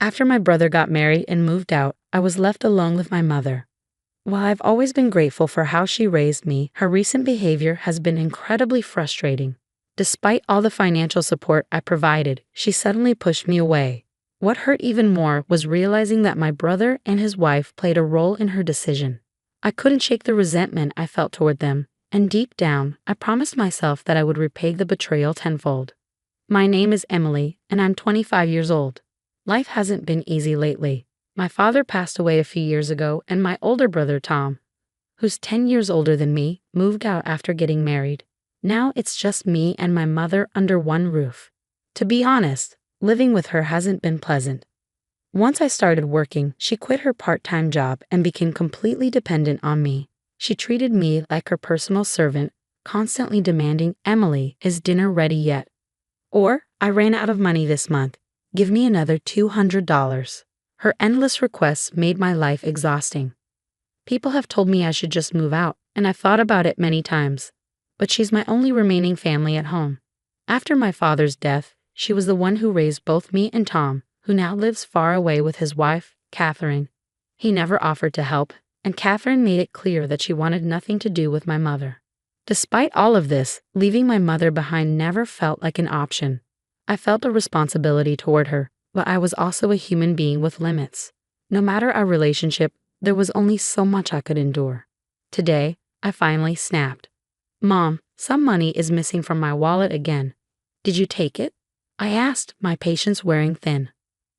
After my brother got married and moved out, I was left alone with my mother. While I've always been grateful for how she raised me, her recent behavior has been incredibly frustrating. Despite all the financial support I provided, she suddenly pushed me away. What hurt even more was realizing that my brother and his wife played a role in her decision. I couldn't shake the resentment I felt toward them, and deep down, I promised myself that I would repay the betrayal tenfold. My name is Emily, and I'm 25 years old. Life hasn't been easy lately. My father passed away a few years ago, and my older brother, Tom, who's 10 years older than me, moved out after getting married. Now it's just me and my mother under one roof. To be honest, living with her hasn't been pleasant. Once I started working, she quit her part-time job and became completely dependent on me. She treated me like her personal servant, constantly demanding, "Emily, is dinner ready yet?" Or, "I ran out of money this month. Give me another $200. Her endless requests made my life exhausting. People have told me I should just move out, and I've thought about it many times. But she's my only remaining family at home. After my father's death, she was the one who raised both me and Tom, who now lives far away with his wife, Catherine. He never offered to help, and Catherine made it clear that she wanted nothing to do with my mother. Despite all of this, leaving my mother behind never felt like an option. I felt a responsibility toward her, but I was also a human being with limits. No matter our relationship, there was only so much I could endure. Today, I finally snapped. "Mom, some money is missing from my wallet again. Did you take it?" I asked, my patience wearing thin.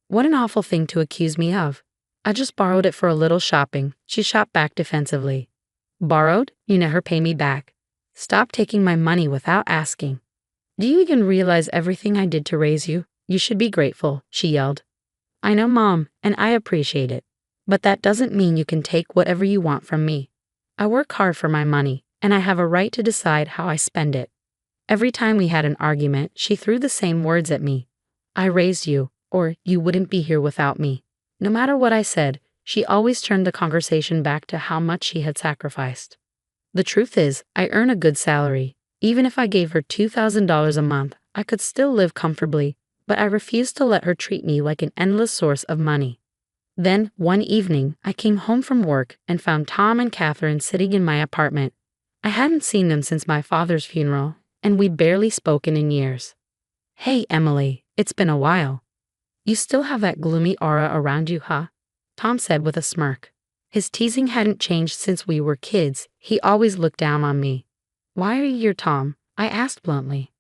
What an awful thing to accuse me of. "I just borrowed it for a little shopping," she shot back defensively. "Borrowed? You never pay me back. Stop taking my money without asking. Do you even realize everything I did to raise you? You should be grateful," she yelled. "I know, Mom, and I appreciate it. But that doesn't mean you can take whatever you want from me. I work hard for my money, and I have a right to decide how I spend it." Every time we had an argument, she threw the same words at me. "I raised you," or "you wouldn't be here without me." No matter what I said, she always turned the conversation back to how much she had sacrificed. The truth is, I earn a good salary. Even if I gave her $2,000 a month, I could still live comfortably, but I refused to let her treat me like an endless source of money. Then, one evening, I came home from work and found Tom and Catherine sitting in my apartment. I hadn't seen them since my father's funeral, and we'd barely spoken in years. "Hey, Emily, it's been a while. You still have that gloomy aura around you, huh?" Tom said with a smirk. His teasing hadn't changed since we were kids. He always looked down on me. "Why are you here, Tom?" I asked bluntly.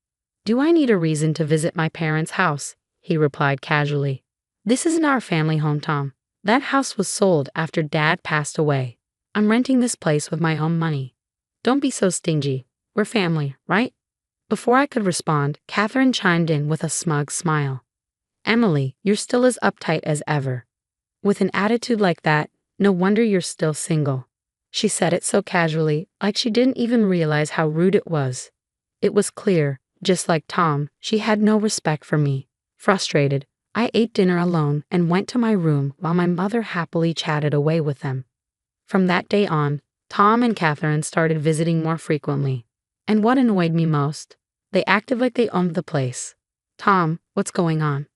"Do I need a reason to visit my parents' house?" he replied casually. "This isn't our family home, Tom. That house was sold after Dad passed away. I'm renting this place with my own money. Don't be so stingy. We're family, right?" Before I could respond, Catherine chimed in with a smug smile. "Emily, you're still as uptight as ever. With an attitude like that, no wonder you're still single." She said it so casually, like she didn't even realize how rude it was. It was clear, just like Tom, she had no respect for me. Frustrated, I ate dinner alone and went to my room while my mother happily chatted away with them. From that day on, Tom and Catherine started visiting more frequently. And what annoyed me most, they acted like they owned the place. "Tom, what's going on?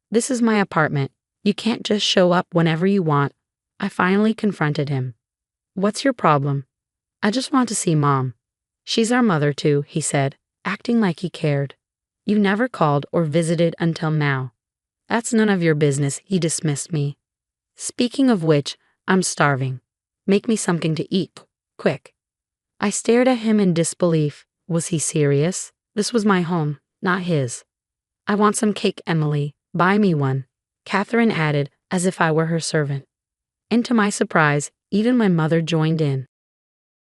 This is my apartment. You can't just show up whenever you want." I finally confronted him. "What's your problem?" "I just want to see Mom." "She's our mother too," he said, acting like he cared. "You never called or visited until now." "That's none of your business," he dismissed me. "Speaking of which, I'm starving. Make me something to eat, quick." I stared at him in disbelief. Was he serious? This was my home, not his. "I want some cake, Emily. Buy me one," Catherine added, as if I were her servant. And to my surprise, even my mother joined in.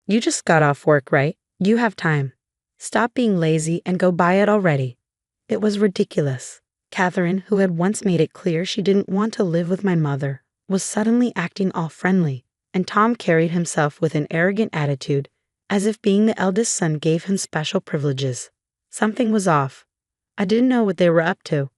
"You just got off work, right? You have time. Stop being lazy and go buy it already." It was ridiculous. Catherine, who had once made it clear she didn't want to live with my mother, was suddenly acting all friendly, and Tom carried himself with an arrogant attitude, as if being the eldest son gave him special privileges. Something was off. I didn't know what they were up to,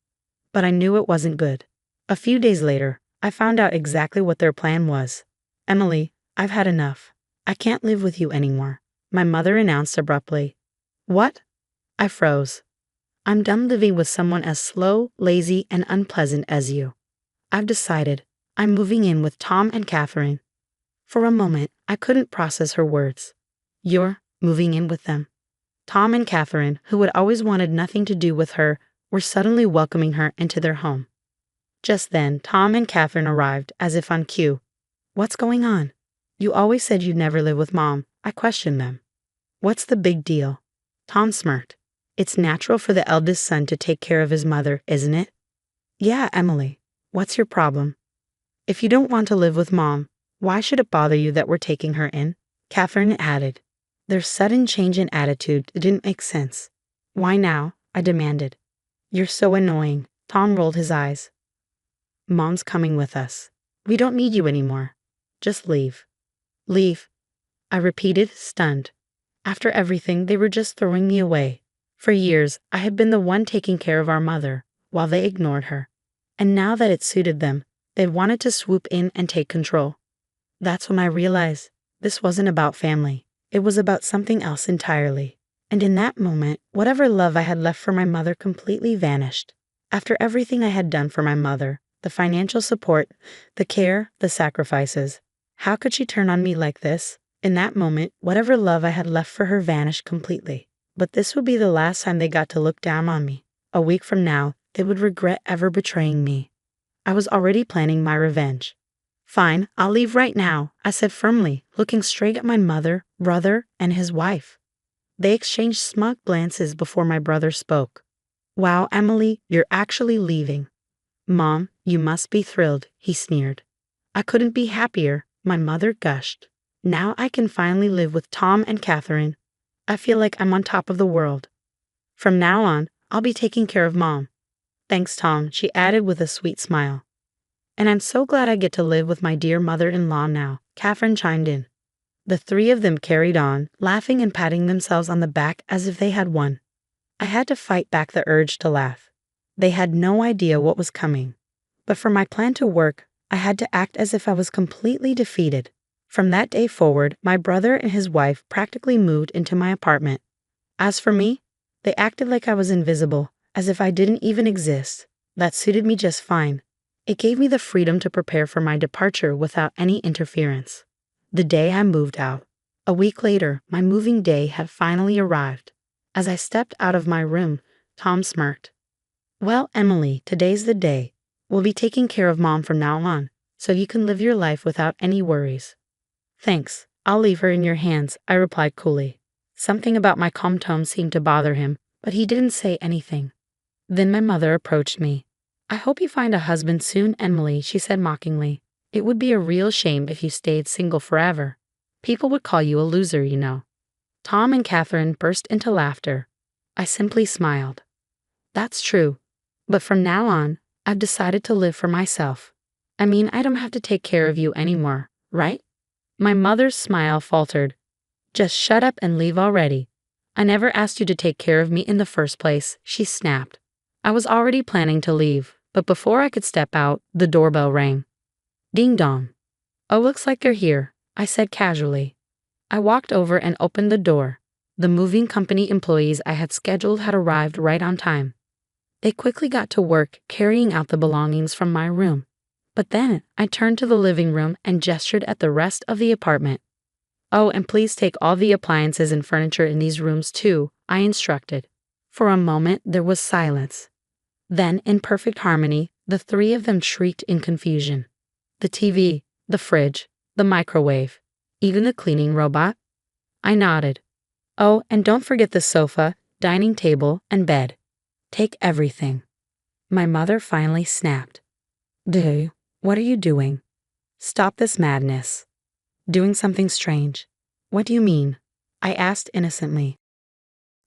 but I knew it wasn't good. A few days later, I found out exactly what their plan was. "Emily, I've had enough. I can't live with you anymore," my mother announced abruptly. "What?" I froze. "I'm done living with someone as slow, lazy, and unpleasant as you." I've decided. I'm moving in with Tom and Catherine. For a moment, I couldn't process her words. You're moving in with them. Tom and Catherine, who had always wanted nothing to do with her, were suddenly welcoming her into their home. Just then, Tom and Catherine arrived, as if on cue. What's going on? You always said you'd never live with Mom. I questioned them. What's the big deal? Tom smirked. It's natural for the eldest son to take care of his mother, isn't it? Yeah, Emily. What's your problem? If you don't want to live with Mom, why should it bother you that we're taking her in? Catherine added. Their sudden change in attitude didn't make sense. Why now? I demanded. You're so annoying. Tom rolled his eyes. Mom's coming with us. We don't need you anymore. Just leave. Leave. I repeated, stunned. After everything, they were just throwing me away. For years, I had been the one taking care of our mother, while they ignored her. And now that it suited them, they wanted to swoop in and take control. That's when I realized this wasn't about family. It was about something else entirely. And in that moment, whatever love I had left for my mother completely vanished. After everything I had done for my mother, the financial support, the care, the sacrifices, how could she turn on me like this? In that moment, whatever love I had left for her vanished completely. But this would be the last time they got to look down on me. A week from now, they would regret ever betraying me. I was already planning my revenge. Fine, I'll leave right now, I said firmly, looking straight at my mother, brother, and his wife. They exchanged smug glances before my brother spoke. Wow, Emily, you're actually leaving. Mom, you must be thrilled, he sneered. I couldn't be happier, my mother gushed. Now I can finally live with Tom and Catherine. I feel like I'm on top of the world. From now on, I'll be taking care of Mom. Thanks, Tom, she added with a sweet smile. And I'm so glad I get to live with my dear mother-in-law now, Catherine chimed in. The three of them carried on, laughing and patting themselves on the back as if they had won. I had to fight back the urge to laugh. They had no idea what was coming. But for my plan to work, I had to act as if I was completely defeated. From that day forward, my brother and his wife practically moved into my apartment. As for me, they acted like I was invisible, as if I didn't even exist. That suited me just fine. It gave me the freedom to prepare for my departure without any interference. The day I moved out. A week later, my moving day had finally arrived. As I stepped out of my room, Tom smirked. Well, Emily, today's the day. We'll be taking care of Mom from now on, so you can live your life without any worries. Thanks, I'll leave her in your hands, I replied coolly. Something about my calm tone seemed to bother him, but he didn't say anything. Then my mother approached me. I hope you find a husband soon, Emily, she said mockingly. It would be a real shame if you stayed single forever. People would call you a loser, you know. Tom and Catherine burst into laughter. I simply smiled. That's true. But from now on, I've decided to live for myself. I mean, I don't have to take care of you anymore, right? My mother's smile faltered. Just shut up and leave already. I never asked you to take care of me in the first place, she snapped. I was already planning to leave, but before I could step out, the doorbell rang. Ding dong. Oh, looks like you're here, I said casually. I walked over and opened the door. The moving company employees I had scheduled had arrived right on time. They quickly got to work carrying out the belongings from my room. But then I turned to the living room and gestured at the rest of the apartment. Oh, and please take all the appliances and furniture in these rooms too, I instructed. For a moment there was silence. Then, in perfect harmony, the three of them shrieked in confusion. The TV, the fridge, the microwave, even the cleaning robot? I nodded. Oh, and don't forget the sofa, dining table, and bed. Take everything. My mother finally snapped. Dude, what are you doing? Stop this madness. Doing something strange. What do you mean? I asked innocently.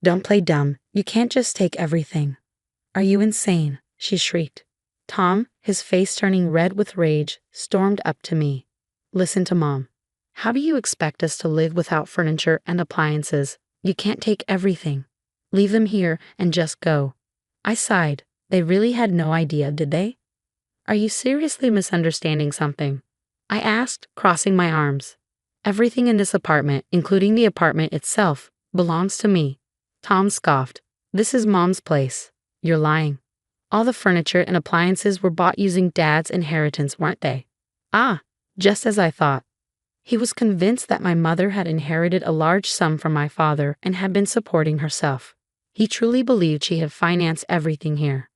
Don't play dumb. You can't just take everything. Are you insane? She shrieked. Tom, his face turning red with rage, stormed up to me. Listen to Mom. How do you expect us to live without furniture and appliances? You can't take everything. Leave them here and just go. I sighed. They really had no idea, did they? Are you seriously misunderstanding something? I asked, crossing my arms. Everything in this apartment, including the apartment itself, belongs to me. Tom scoffed. This is Mom's place. You're lying. All the furniture and appliances were bought using Dad's inheritance, weren't they? Ah, just as I thought. He was convinced that my mother had inherited a large sum from my father and had been supporting herself. He truly believed she had financed everything here.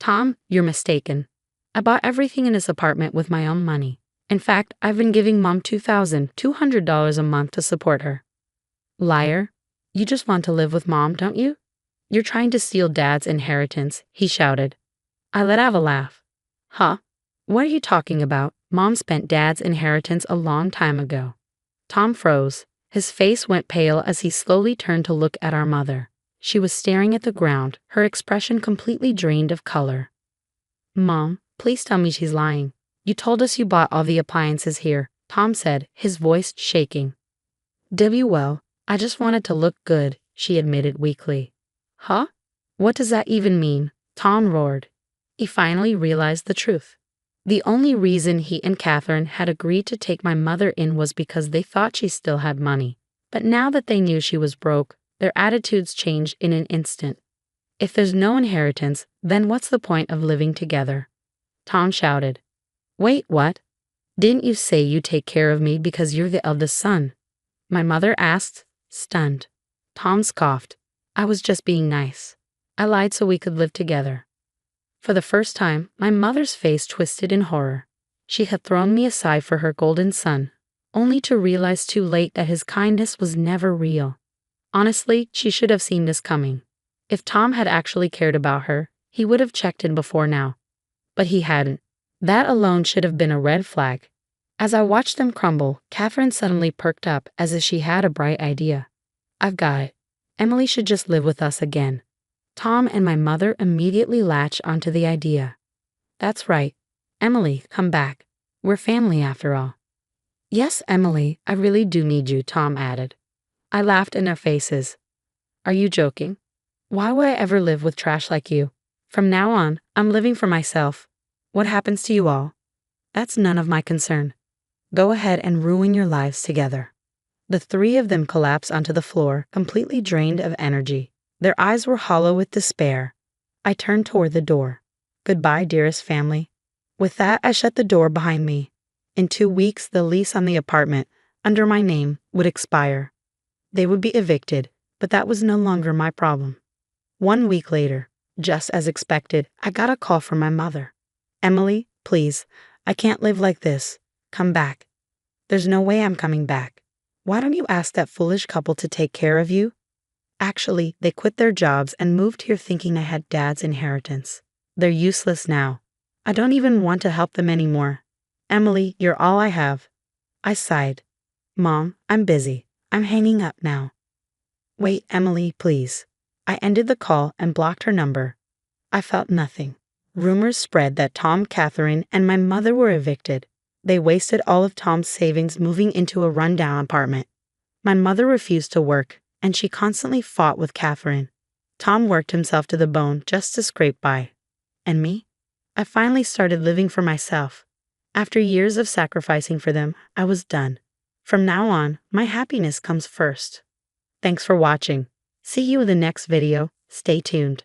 Tom, you're mistaken. I bought everything in his apartment with my own money. In fact, I've been giving Mom $2,200 a month to support her. Liar. You just want to live with Mom, don't you? You're trying to steal Dad's inheritance, he shouted. I let out a laugh. Huh? What are you talking about? Mom spent Dad's inheritance a long time ago. Tom froze. His face went pale as he slowly turned to look at our mother. She was staring at the ground, her expression completely drained of color. Mom, please tell me she's lying. You told us you bought all the appliances here, Tom said, his voice shaking. Well, I just wanted to look good, she admitted weakly. Huh? What does that even mean? Tom roared. He finally realized the truth. The only reason he and Catherine had agreed to take my mother in was because they thought she still had money. But now that they knew she was broke, their attitudes changed in an instant. If there's no inheritance, then what's the point of living together? Tom shouted. Wait, what? Didn't you say you take care of me because you're the eldest son? My mother asked, stunned. Tom scoffed. I was just being nice. I lied so we could live together. For the first time, my mother's face twisted in horror. She had thrown me aside for her golden son, only to realize too late that his kindness was never real. Honestly, she should have seen this coming. If Tom had actually cared about her, he would have checked in before now. But he hadn't. That alone should have been a red flag. As I watched them crumble, Catherine suddenly perked up as if she had a bright idea. I've got it. Emily should just live with us again. Tom and my mother immediately latched onto the idea. That's right. Emily, come back. We're family after all. Yes, Emily, I really do need you, Tom added. I laughed in their faces. Are you joking? Why would I ever live with trash like you? From now on, I'm living for myself. What happens to you all? That's none of my concern. Go ahead and ruin your lives together. The three of them collapsed onto the floor, completely drained of energy. Their eyes were hollow with despair. I turned toward the door. Goodbye, dearest family. With that, I shut the door behind me. In 2 weeks, the lease on the apartment, under my name, would expire. They would be evicted, but that was no longer my problem. 1 week later, just as expected, I got a call from my mother. Emily, please, I can't live like this. Come back. There's no way I'm coming back. Why don't you ask that foolish couple to take care of you? Actually, they quit their jobs and moved here thinking I had Dad's inheritance. They're useless now. I don't even want to help them anymore. Emily, you're all I have. I sighed. Mom, I'm busy. I'm hanging up now. Wait, Emily, please. I ended the call and blocked her number. I felt nothing. Rumors spread that Tom, Catherine, and my mother were evicted. They wasted all of Tom's savings moving into a rundown apartment. My mother refused to work, and she constantly fought with Catherine. Tom worked himself to the bone just to scrape by. And me? I finally started living for myself. After years of sacrificing for them, I was done. From now on, my happiness comes first. Thanks for watching. See you in the next video. Stay tuned.